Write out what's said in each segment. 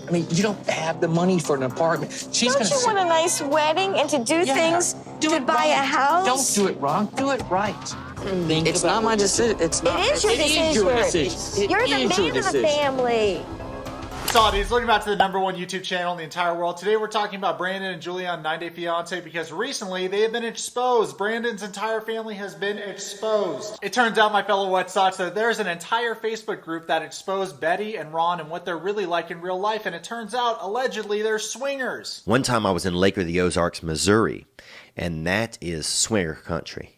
I mean, you don't have the money for an apartment. Don't you want a nice wedding and to do things, to buy a house? Don't do it wrong. Do it right. It's not my decision. It's not. It is your decision. You're the man of the family. What's up, dudes? Welcome back to the #1 YouTube channel in the entire world. Today we're talking about Brandon and Julia on 9 Day Fiance because recently they have been exposed. Brandon's entire family has been exposed. It turns out, my fellow Wetsocks, that there's an entire Facebook group that exposed Betty and Ron and what they're really like in real life, and it turns out, allegedly, they're swingers. One time I was in Lake of the Ozarks, Missouri, and that is swinger country.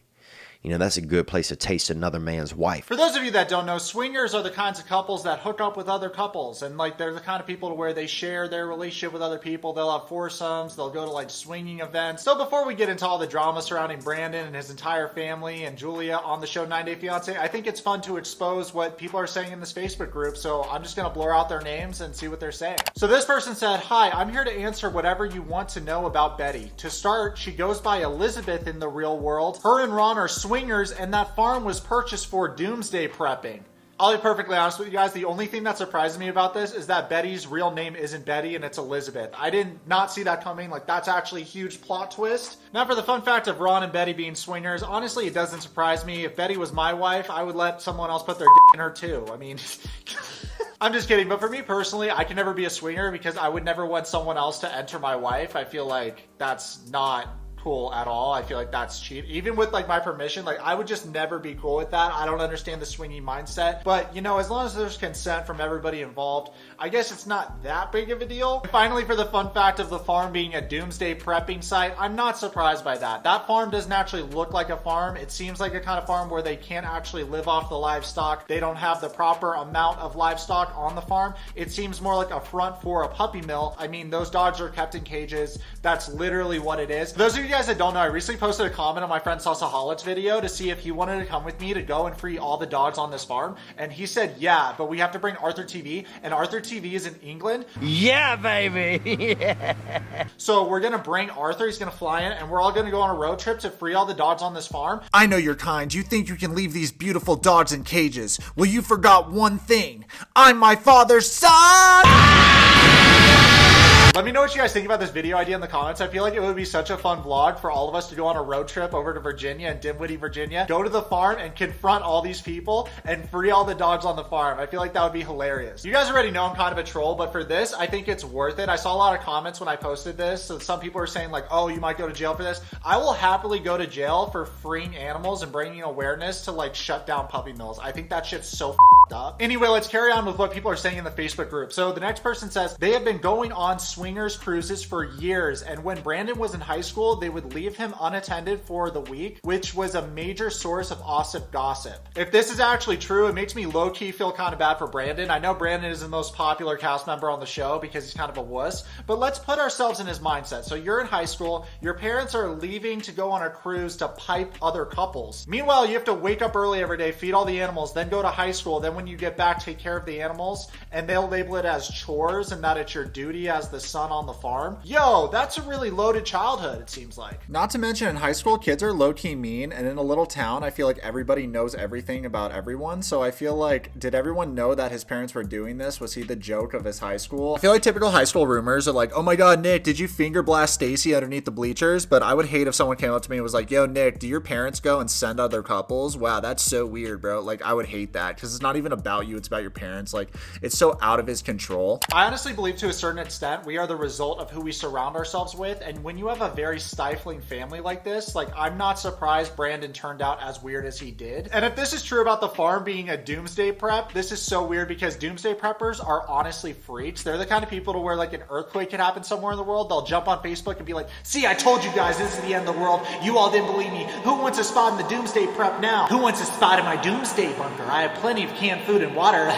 You know, that's a good place to taste another man's wife. For those of you that don't know, swingers are the kinds of couples that hook up with other couples. And, like, they're the kind of people to where they share their relationship with other people. They'll have foursomes. They'll go to, like, swinging events. So before we get into all the drama surrounding Brandon and his entire family and Julia on the show 9 Day Fiance, I think it's fun to expose what people are saying in this Facebook group. So I'm just going to blur out their names and see what they're saying. So this person said, "Hi, I'm here to answer whatever you want to know about Betty. To start, she goes by Elizabeth in the real world. Her and Ron are swingers, and that farm was purchased for doomsday prepping." I'll be perfectly honest with you guys. The only thing that surprised me about this is that Betty's real name isn't Betty and it's Elizabeth. I did not see that coming. Like, that's actually a huge plot twist. Now for the fun fact of Ron and Betty being swingers, honestly, it doesn't surprise me. If Betty was my wife, I would let someone else put their dick in her too. I mean... I'm just kidding, but for me personally, I can never be a swinger because I would never want someone else to enter my wife. I feel like that's not cool at all. I feel like that's cheap. Even with like my permission, like I would just never be cool with that. I don't understand the swinging mindset, but you know, as long as there's consent from everybody involved, I guess it's not that big of a deal. And finally, for the fun fact of the farm being a doomsday prepping site, I'm not surprised by that. That farm doesn't actually look like a farm. It seems like a kind of farm where they can't actually live off the livestock. They don't have the proper amount of livestock on the farm. It seems more like a front for a puppy mill. I mean, those dogs are kept in cages. That's literally what it is. For those of you guys that don't know, I recently posted a comment on my friend Salsa Hollitt's video to see if he wanted to come with me to go and free all the dogs on this farm. And he said, yeah, but we have to bring arthurtv, and arthurtv is in England. Yeah, baby. Yeah. So we're gonna bring Arthur. He's gonna fly in, and we're all gonna go on a road trip to free all the dogs on this farm. I know you're kind. You think you can leave these beautiful dogs in cages. Well, you forgot one thing. I'm my father's son! Let me know what you guys think about this video idea in the comments. I feel like it would be such a fun vlog for all of us to go on a road trip over to Virginia and Dinwiddie, Virginia, go to the farm and confront all these people and free all the dogs on the farm. I feel like that would be hilarious. You guys already know I'm kind of a troll, but for this, I think it's worth it. I saw a lot of comments when I posted this. So some people are saying like, oh, you might go to jail for this. I will happily go to jail for freeing animals and bringing awareness to like shut down puppy mills. I think that shit's so up. Anyway, let's carry on with what people are saying in the Facebook group. So the next person says, they have been going on swingers cruises for years, and when Brandon was in high school, they would leave him unattended for the week, which was a major source of gossip. If this is actually true, it makes me low-key feel kind of bad for Brandon. I know Brandon is the most popular cast member on the show because he's kind of a wuss, but let's put ourselves in his mindset. So you're in high school, your parents are leaving to go on a cruise to pipe other couples. Meanwhile, you have to wake up early every day, feed all the animals, then go to high school, then when you get back, take care of the animals, and they'll label it as chores and that it's your duty as the son on the farm. Yo, that's a really loaded childhood, it seems like. Not to mention in high school, kids are low-key mean, and in a little town, I feel like everybody knows everything about everyone, so I feel like, did everyone know that his parents were doing this? Was he the joke of his high school? I feel like typical high school rumors are like, oh my god, Nick, did you finger blast Stacy underneath the bleachers? But I would hate if someone came up to me and was like, yo, Nick, do your parents go and send other couples? Wow, that's so weird, bro. Like, I would hate that, because it's not even about you, it's about your parents. Like, it's so out of his control. I honestly believe to a certain extent we are the result of who we surround ourselves with, and when you have a very stifling family like this, like, I'm not surprised Brandon turned out as weird as he did. And if this is true about the farm being a doomsday prep, this is so weird because doomsday preppers are honestly freaks. They're the kind of people to where like an earthquake could happen somewhere in the world, they'll jump on Facebook and be like, see, I told you guys this is the end of the world, you all didn't believe me, who wants a spot in the doomsday prep now? Who wants a spot in my doomsday bunker? I have plenty of canned food and water.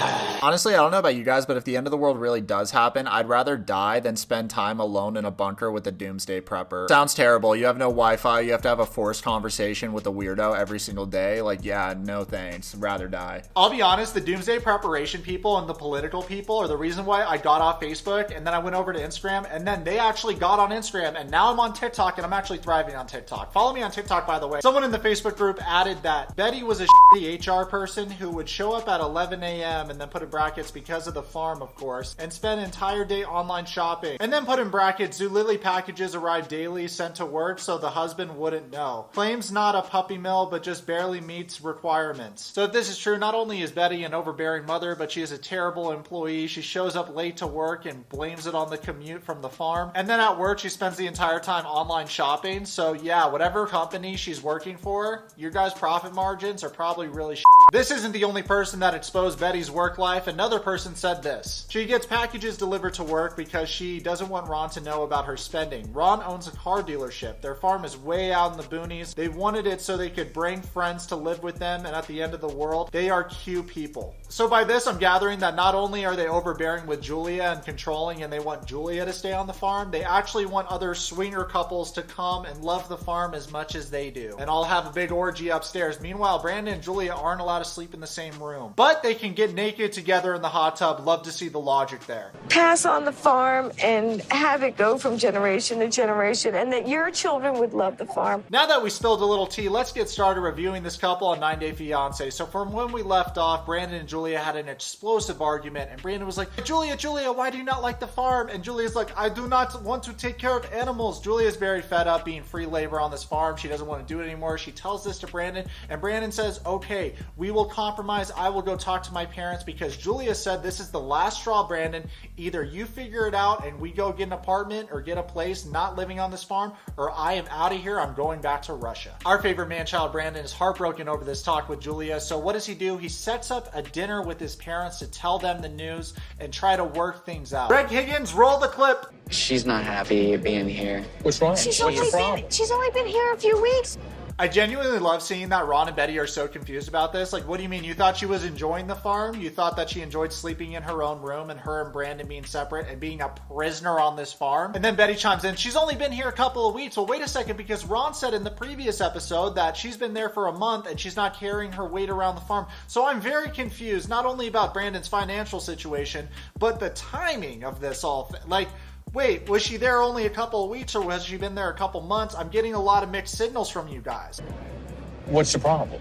Honestly, I don't know about you guys, but if the end of the world really does happen, I'd rather die than spend time alone in a bunker with a doomsday prepper. Sounds terrible. You have no Wi-Fi. You have to have a forced conversation with a weirdo every single day. Like, yeah, no thanks. Rather die. I'll be honest, the doomsday preparation people and the political people are the reason why I got off Facebook and then I went over to Instagram, and then they actually got on Instagram, and now I'm on TikTok and I'm actually thriving on TikTok. Follow me on TikTok, by the way. Someone in the Facebook group added that Betty was a the HR person who would show up at 11 a.m. and then put in brackets because of the farm, of course, and spend an entire day online shopping. And then put in brackets, do Lily packages arrive daily sent to work so the husband wouldn't know. Claims not a puppy mill, but just barely meets requirements. So if this is true, not only is Betty an overbearing mother, but she is a terrible employee. She shows up late to work and blames it on the commute from the farm. And then at work, she spends the entire time online shopping. So yeah, whatever company she's working for, your guys' profit margins are probably really This isn't the only person that exposed Betty's work life. Another person said this. She gets packages delivered to work because she doesn't want Ron to know about her spending. Ron owns a car dealership. Their farm is way out in the boonies. They wanted it so they could bring friends to live with them, and at the end of the world, they are cute people. So by this, I'm gathering that not only are they overbearing with Julia and controlling, and they want Julia to stay on the farm, they actually want other swinger couples to come and love the farm as much as they do. And all have a big orgy upstairs. Meanwhile, Brandon and Julia aren't allowed to sleep in the same room. But they can get naked together in the hot tub. Love to see the logic there. Pass on the farm and have it go from generation to generation, and that your children would love the farm. Now that we spilled a little tea, let's get started reviewing this couple on 9 Day Fiance. So from when we left off, Brandon and Julia had an explosive argument, and Brandon was like, Julia, why do you not like the farm? And Julia's like, I do not want to take care of animals. Julia's very fed up being free labor on this farm. She doesn't want to do it anymore. She tells this to Brandon, and Brandon says, okay, we will compromise. I will go talk to my parents, because Julia said this is the last straw, Brandon. Either you figure it out and we go get an apartment or get a place not living on this farm, or I am out of here. I'm going back to Russia. Our favorite man-child, Brandon, is heartbroken over this talk with Julia. So what does he do? He sets up a dinner with his parents to tell them the news and try to work things out. Greg Higgins, roll the clip. She's not happy being here. What's wrong? She's only been here a few weeks. I genuinely love seeing that Ron and Betty are so confused about this. Like, what do you mean? You thought she was enjoying the farm? You thought that she enjoyed sleeping in her own room and her and Brandon being separate and being a prisoner on this farm? And then Betty chimes in, she's only been here a couple of weeks. Well, wait a second, because Ron said in the previous episode that she's been there for a month and she's not carrying her weight around the farm. So I'm very confused, not only about Brandon's financial situation, but the timing of this all. Wait, was she there only a couple of weeks, or has she been there a couple months? I'm getting a lot of mixed signals from you guys. What's the problem?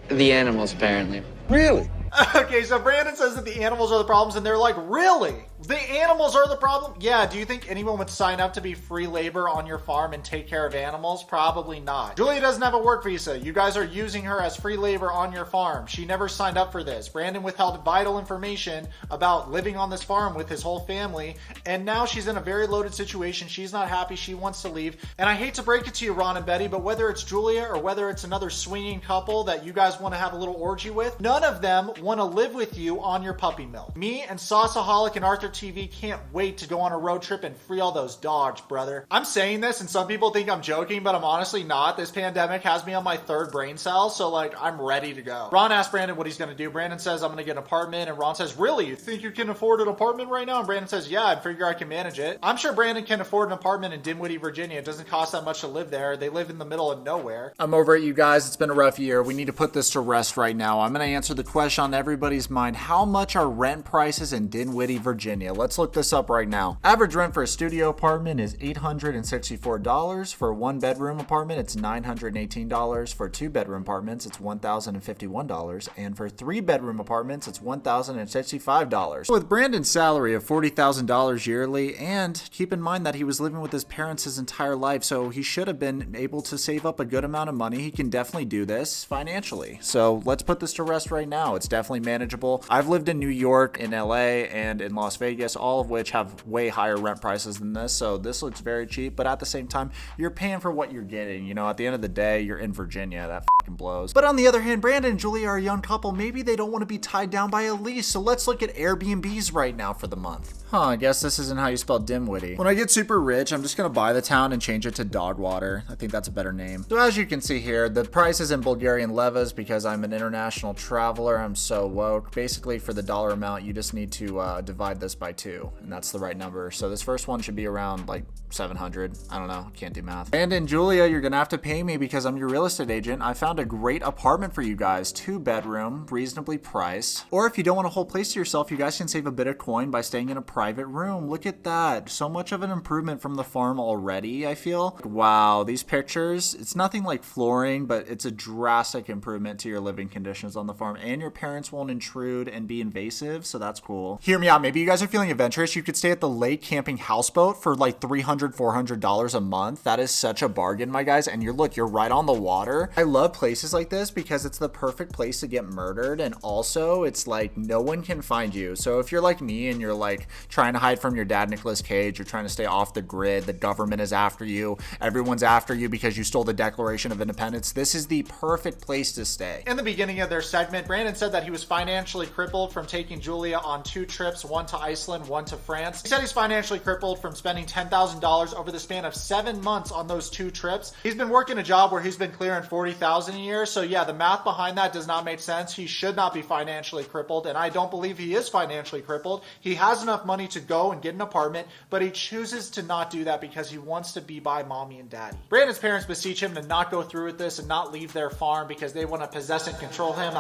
The animals, apparently. Really? Okay, so Brandon says that the animals are the problems, and they're like, really? The animals are the problem? Yeah, do you think anyone would sign up to be free labor on your farm and take care of animals? Probably not. Julia doesn't have a work visa. You guys are using her as free labor on your farm. She never signed up for this. Brandon withheld vital information about living on this farm with his whole family, and now she's in a very loaded situation. She's not happy. She wants to leave. And I hate to break it to you, Ron and Betty, but whether it's Julia or whether it's another swinging couple that you guys want to have a little orgy with, none of them want to live with you on your puppy mill. Me and Sauceaholic and arthurtv can't wait to go on a road trip and free all those dogs, brother. I'm saying this and some people think I'm joking, but I'm honestly not. This pandemic has me on my third brain cell, so I'm ready to go. Ron asked Brandon what he's going to do. Brandon says, I'm going to get an apartment, and Ron says, really? You think you can afford an apartment right now? And Brandon says, yeah, I figure I can manage it. I'm sure Brandon can afford an apartment in Dinwiddie, Virginia. It doesn't cost that much to live there. They live in the middle of nowhere. I'm over it, you guys. It's been a rough year. We need to put this to rest right now. I'm going to answer the question on everybody's mind. How much are rent prices in Dinwiddie, Virginia? Let's look this up right now. Average rent for a studio apartment is $864. For a one-bedroom apartment, it's $918. For two-bedroom apartments, it's $1,051. And for three-bedroom apartments, it's $1,065. With Brandon's salary of $40,000 yearly, and keep in mind that he was living with his parents his entire life, so he should have been able to save up a good amount of money. He can definitely do this financially. So let's put this to rest right now. It's definitely manageable. I've lived in New York, in LA, and in Las Vegas, all of which have way higher rent prices than this, so this looks very cheap, but at the same time, you're paying for what you're getting. You know, at the end of the day, you're in Virginia. That fucking blows. But on the other hand, Brandon and Julia are a young couple. Maybe they don't want to be tied down by a lease, so let's look at Airbnbs right now for the month. I guess this isn't how you spell Dinwiddie. When I get super rich, I'm just gonna buy the town and change it to Dogwater. I think that's a better name. So as you can see here, the price is in Bulgarian levas because I'm an international traveler. I'm so woke. Basically, for the dollar amount, you just need to divide this by 2, and that's the right number. So this first one should be around like 700. I don't know, can't do math. And Julia, you're gonna have to pay me because I'm your real estate agent. I found a great apartment for you guys, 2-bedroom, reasonably priced. Or if you don't want a whole place to yourself, you guys can save a bit of coin by staying in a private room. Look at that, so much of an improvement from the farm already, I feel. Wow, these pictures, it's nothing like flooring, but it's a drastic improvement to your living conditions on the farm, and your parents won't intrude and be invasive, so that's cool. Hear me out, maybe you guys are feeling adventurous. You could stay at the lake camping houseboat for like $300-$400 a month. That is such a bargain, my guys, and you're right on the water. I love places like this because it's the perfect place to get murdered, and also it's like no one can find you. So if you're like me and you're like trying to hide from your dad Nicolas Cage, you're trying to stay off the grid, the government is after you, everyone's after you because you stole the Declaration of Independence, this is the perfect place to stay. In the beginning of their segment, Brandon said that he was financially crippled from taking Julia on 2 trips, one to Iceland, one to France. He said he's financially crippled from spending $10,000 over the span of 7 months on those 2 trips. He's been working a job where he's been clearing $40,000 a year. So yeah, the math behind that does not make sense. He should not be financially crippled, and I don't believe he is financially crippled. He has enough money to go and get an apartment, but he chooses to not do that because he wants to be by mommy and daddy. Brandon's parents beseech him to not go through with this and not leave their farm because they want to possess and control him.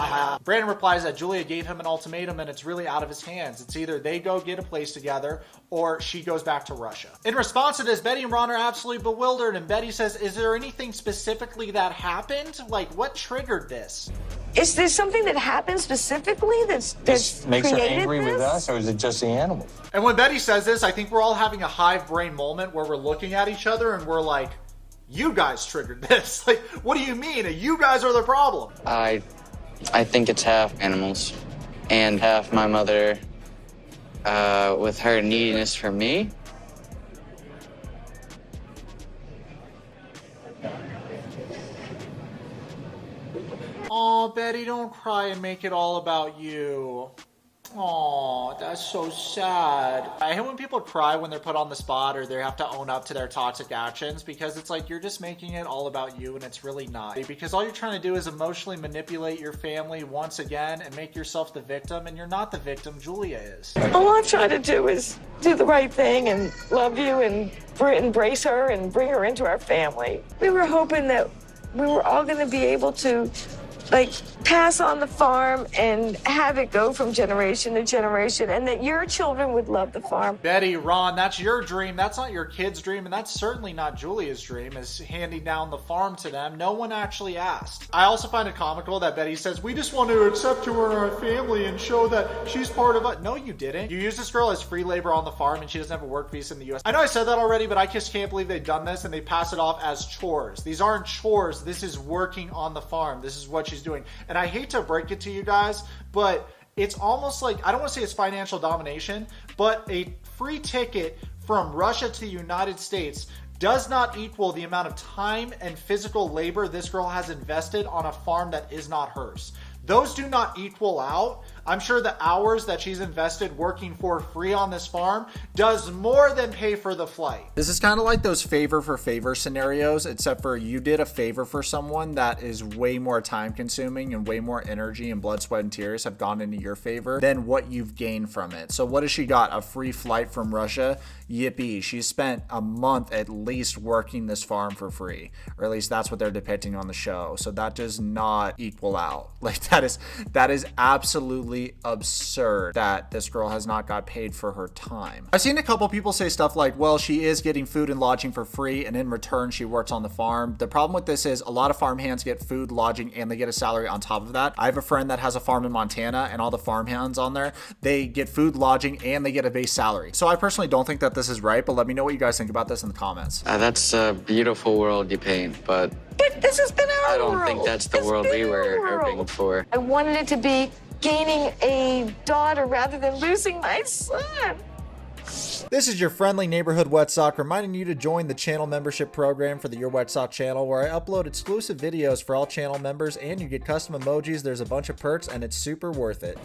Brandon replies that Julia gave him an ultimatum and it's really out of his hands. It's either they go get a place together or she goes back to Russia. In response to this, Betty and Ron are absolutely bewildered, and Betty says, is there anything specifically that happened? Like, what triggered this? Is there something that happened specifically that's Makes her created angry this? with us, or is it just the animals? And when Betty says this, I think we're all having a hive brain moment where we're looking at each other and we're like, you guys triggered this. Like, what do you mean? You guys are the problem. I think it's half animals and half my mother with her neediness for me. Aw, Betty, don't cry and make it all about you. Aw, that's so sad. I hate when people cry when they're put on the spot or they have to own up to their toxic actions, because it's like you're just making it all about you and it's really not. Because all you're trying to do is emotionally manipulate your family once again and make yourself the victim, and you're not the victim, Julia is. All I'm trying to do is do the right thing and love you and embrace her and bring her into our family. We were hoping that we were all going to be able to pass on the farm and have it go from generation to generation, and that your children would love the farm. Betty, Ron, that's your dream. That's not your kid's dream, and that's certainly not Julia's dream, is handing down the farm to them. No one actually asked. I also find it comical that Betty says, we just want to accept her in our family and show that she's part of us. No, you didn't. You used this girl as free labor on the farm, and she doesn't have a work visa in the U.S. I know I said that already, but I just can't believe they've done this, and they pass it off as chores. These aren't chores. This is working on the farm. This is what she's doing. And I hate to break it to you guys, but it's almost like, I don't want to say it's financial domination, but a free ticket from Russia to the United States does not equal the amount of time and physical labor this girl has invested on a farm that is not hers. Those do not equal out. I'm sure the hours that she's invested working for free on this farm does more than pay for the flight. This is kind of like those favor for favor scenarios, except for you did a favor for someone that is way more time consuming and way more energy and blood, sweat, and tears have gone into your favor than what you've gained from it. So what has she got? A free flight from Russia? Yippee. She spent a month at least working this farm for free, or at least that's what they're depicting on the show. So that does not equal out. Like, that is absolutely absurd that this girl has not got paid for her time. I've seen a couple people say stuff like, well, she is getting food and lodging for free, and in return she works on the farm. The problem with this is a lot of farm hands get food, lodging, and they get a salary on top of that. I have a friend that has a farm in Montana, and all the farm hands on there, they get food, lodging, and they get a base salary. So I personally don't think that this is right, but let me know what you guys think about this in the comments. That's a beautiful world you paint, but this has been our world. I don't think that's the world we were hoping for. I wanted it to be gaining a daughter rather than losing my son. This is your friendly neighborhood Wetsock reminding you to join the channel membership program for the Your Wetsock channel, where I upload exclusive videos for all channel members, and you get custom emojis. There's a bunch of perks, and it's super worth it.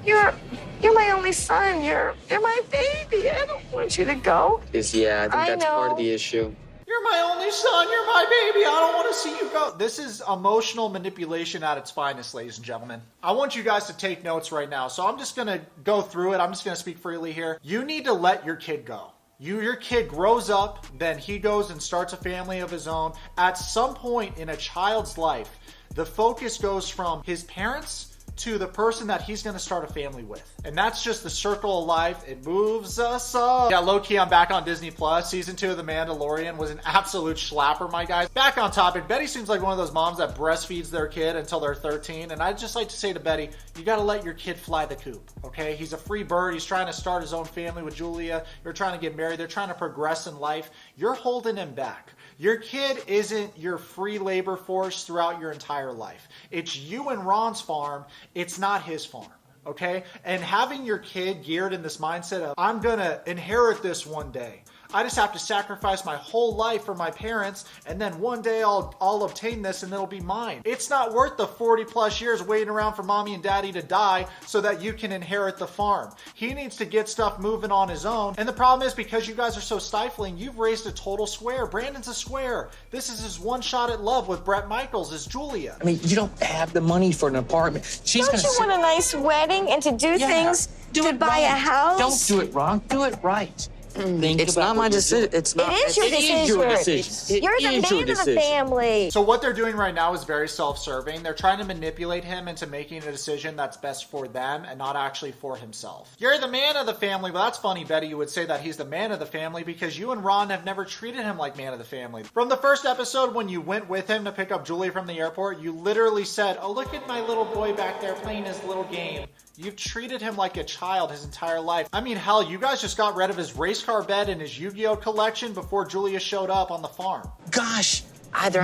You're my only son. You're my baby. I don't want you to go. Yeah, I think that's part of know. the issue. You're You're my only son. You're my baby. I don't want to see you go. This is emotional manipulation at its finest, ladies and gentlemen. I want you guys to take notes right now. So I'm just going to go through it. I'm just going to speak freely here. You need to let your kid go. Your kid grows up, then he goes and starts a family of his own. At some point in a child's life, the focus goes from his parents to the person that he's going to start a family with. And that's just the circle of life. It moves us up. Yeah, low-key, I'm back on Disney+. Season 2 of The Mandalorian was an absolute schlapper, my guys. Back on topic, Betty seems like one of those moms that breastfeeds their kid until they're 13. And I'd just like to say to Betty, you got to let your kid fly the coop, okay? He's a free bird. He's trying to start his own family with Julia. You're trying to get married. They're trying to progress in life. You're holding him back. Your kid isn't your free labor force throughout your entire life. It's you and Ron's farm. It's not his farm, okay? And having your kid geared in this mindset of, I'm going to inherit this one day. I just have to sacrifice my whole life for my parents, and then one day I'll obtain this and it'll be mine. It's not worth the 40 plus years waiting around for mommy and daddy to die so that you can inherit the farm. He needs to get stuff moving on his own. And the problem is, because you guys are so stifling, you've raised a total square. Brandon's a square. This is his one shot at love with Bret Michaels as Julia. I mean, you don't have the money for an apartment. Don't you want a nice wedding and to do things, to buy a house? Don't do it wrong. Do it right. It's not my decision. It's not. It is your decision. Your decision. You're the man of the family. So what they're doing right now is very self-serving. They're trying to manipulate him into making a decision that's best for them and not actually for himself. You're the man of the family. Well, that's funny, Betty. You would say that he's the man of the family because you and Ron have never treated him like man of the family. From the first episode, when you went with him to pick up Julie from the airport, you literally said, oh, look at my little boy back there playing his little game. You've treated him like a child his entire life. I mean, hell, you guys just got rid of his race car bed and his Yu-Gi-Oh collection before Julia showed up on the farm. Gosh, Either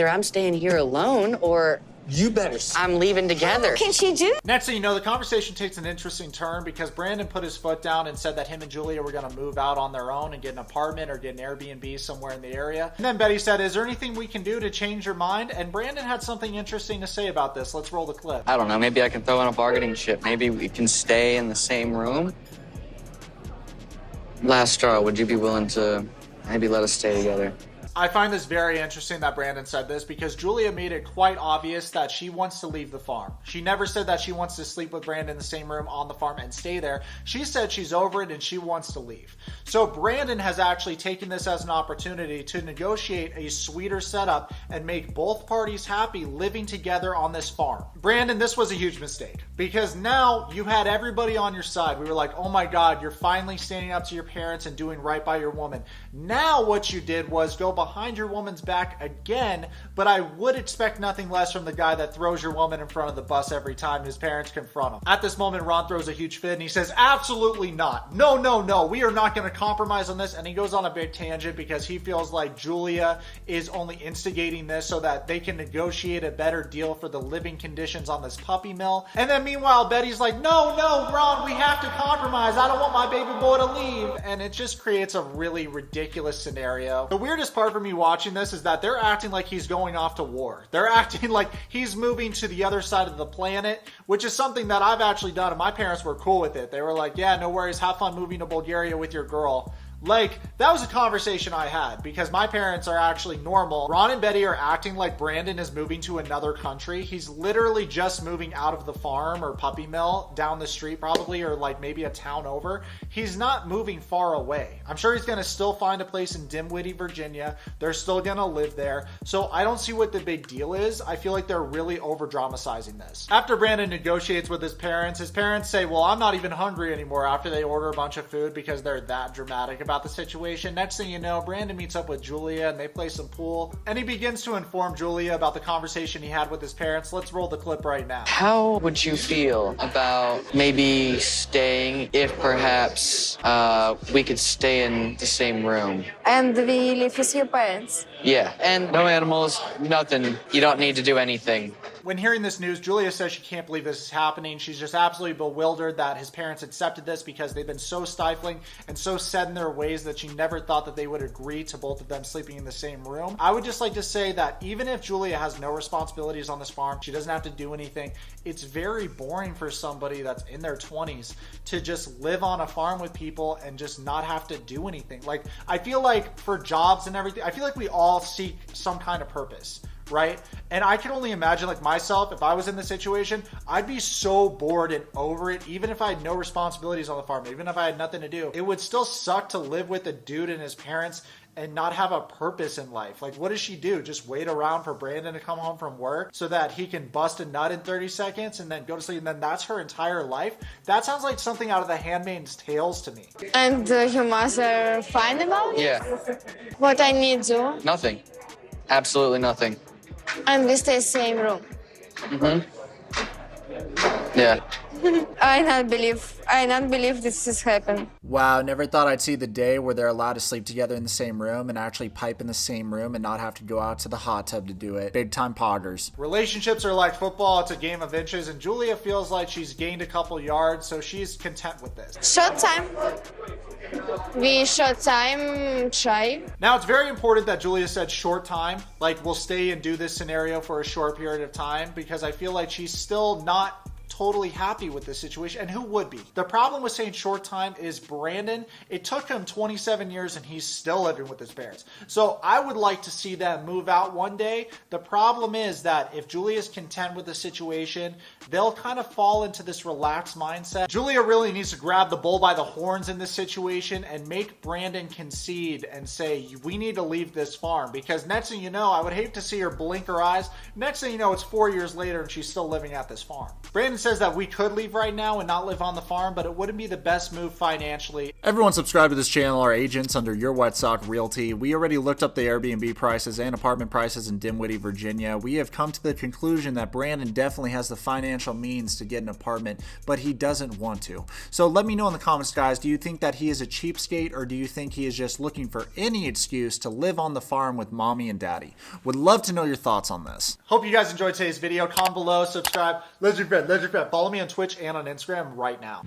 I'm staying here alone, or you better. I'm leaving together. What can she do? Next thing you know, the conversation takes an interesting turn because Brandon put his foot down and said that him and Julia were going to move out on their own and get an apartment or get an Airbnb somewhere in the area. And then Betty said, is there anything we can do to change your mind? And Brandon had something interesting to say about this. Let's roll the clip. I don't know. Maybe I can throw in a bargaining chip. Maybe we can stay in the same room. Last straw, would you be willing to maybe let us stay together? I find this very interesting that Brandon said this because Julia made it quite obvious that she wants to leave the farm. She never said that she wants to sleep with Brandon in the same room on the farm and stay there. She said she's over it and she wants to leave. So Brandon has actually taken this as an opportunity to negotiate a sweeter setup and make both parties happy living together on this farm. Brandon, this was a huge mistake because now you had everybody on your side. We were like, oh my God, you're finally standing up to your parents and doing right by your woman. Now what you did was go behind your woman's back again, but I would expect nothing less from the guy that throws your woman in front of the bus every time his parents confront him. At this moment, Ron throws a huge fit and he says, absolutely not. No, no, no. We are not going to compromise on this. And he goes on a big tangent because he feels like Julia is only instigating this so that they can negotiate a better deal for the living conditions on this puppy mill. And then meanwhile, Betty's like, no, no, Ron, we have to compromise. I don't want my baby boy to leave. And it just creates a really ridiculous scenario. The weirdest part for me watching this is that they're acting like he's going off to war. They're acting like he's moving to the other side of the planet, which is something that I've actually done, and my parents were cool with it. They were like, yeah, no worries, have fun moving to Bulgaria with your girl. Like, that was a conversation I had because my parents are actually normal. Ron and Betty are acting like Brandon is moving to another country. He's literally just moving out of the farm or puppy mill down the street probably, or like maybe a town over. He's not moving far away. I'm sure he's going to still find a place in Dinwiddie, Virginia. They're still going to live there. So I don't see what the big deal is. I feel like they're really over dramatizing this. After Brandon negotiates with his parents say, well, I'm not even hungry anymore after they order a bunch of food because they're that dramatic about the situation. Next thing you know, Brandon meets up with Julia and they play some pool and he begins to inform Julia about the conversation he had with his parents. Let's roll the clip right now. How would you feel about maybe staying if perhaps we could stay in the same room? And we live with your parents. Yeah, and no animals, nothing. You don't need to do anything. When hearing this news, Julia says she can't believe this is happening. She's just absolutely bewildered that his parents accepted this because they've been so stifling and so set in their ways that she never thought that they would agree to both of them sleeping in the same room. I would just like to say that even if Julia has no responsibilities on this farm, she doesn't have to do anything, it's very boring for somebody that's in their 20s to just live on a farm with people and just not have to do anything. Like, I feel like for jobs and everything, I feel like we all seek some kind of purpose, right? And I can only imagine, like, myself, if I was in the situation, I'd be so bored and over it. Even if I had no responsibilities on the farm, even if I had nothing to do, it would still suck to live with a dude and his parents and not have a purpose in life. Like, what does she do? Just wait around for Brandon to come home from work so that he can bust a nut in 30 seconds and then go to sleep, and then that's her entire life? That sounds like something out of The Handmaid's Tales to me. And your mother fine about it? Yeah, What I need to do? nothing. Absolutely nothing. And we stay same room. Yeah. I not believe this has happened. Wow, never thought I'd see the day where they're allowed to sleep together in the same room and actually pipe in the same room and not have to go out to the hot tub to do it. Big time poggers. Relationships are like football. It's a game of inches, and Julia feels like she's gained a couple yards, so she's content with this. Short time. We short time try. Now, it's very important that Julia said short time, like we'll stay and do this scenario for a short period of time, because I feel like she's still not totally happy with this situation, and who would be? The problem with saying short time is Brandon, it took him 27 years and he's still living with his parents. So I would like to see them move out one day. The problem is that if Julia's content with the situation, they'll kind of fall into this relaxed mindset. Julia really needs to grab the bull by the horns in this situation and make Brandon concede and say, we need to leave this farm, because next thing you know, I would hate to see her blink her eyes. Next thing you know, it's 4 years later and she's still living at this farm. Brandon says that we could leave right now and not live on the farm, but it wouldn't be the best move financially. Everyone subscribed to this channel are agents under Yourwetsock Realty. We already looked up the Airbnb prices and apartment prices in Dinwiddie, Virginia. We have come to the conclusion that Brandon definitely has the financial means to get an apartment, but he doesn't want to. So let me know in the comments, guys, do you think that he is a cheapskate, or do you think he is just looking for any excuse to live on the farm with mommy and daddy? Would love to know your thoughts on this. Hope you guys enjoyed today's video. Comment below, subscribe, let your friend, follow me on Twitch and on Instagram right now.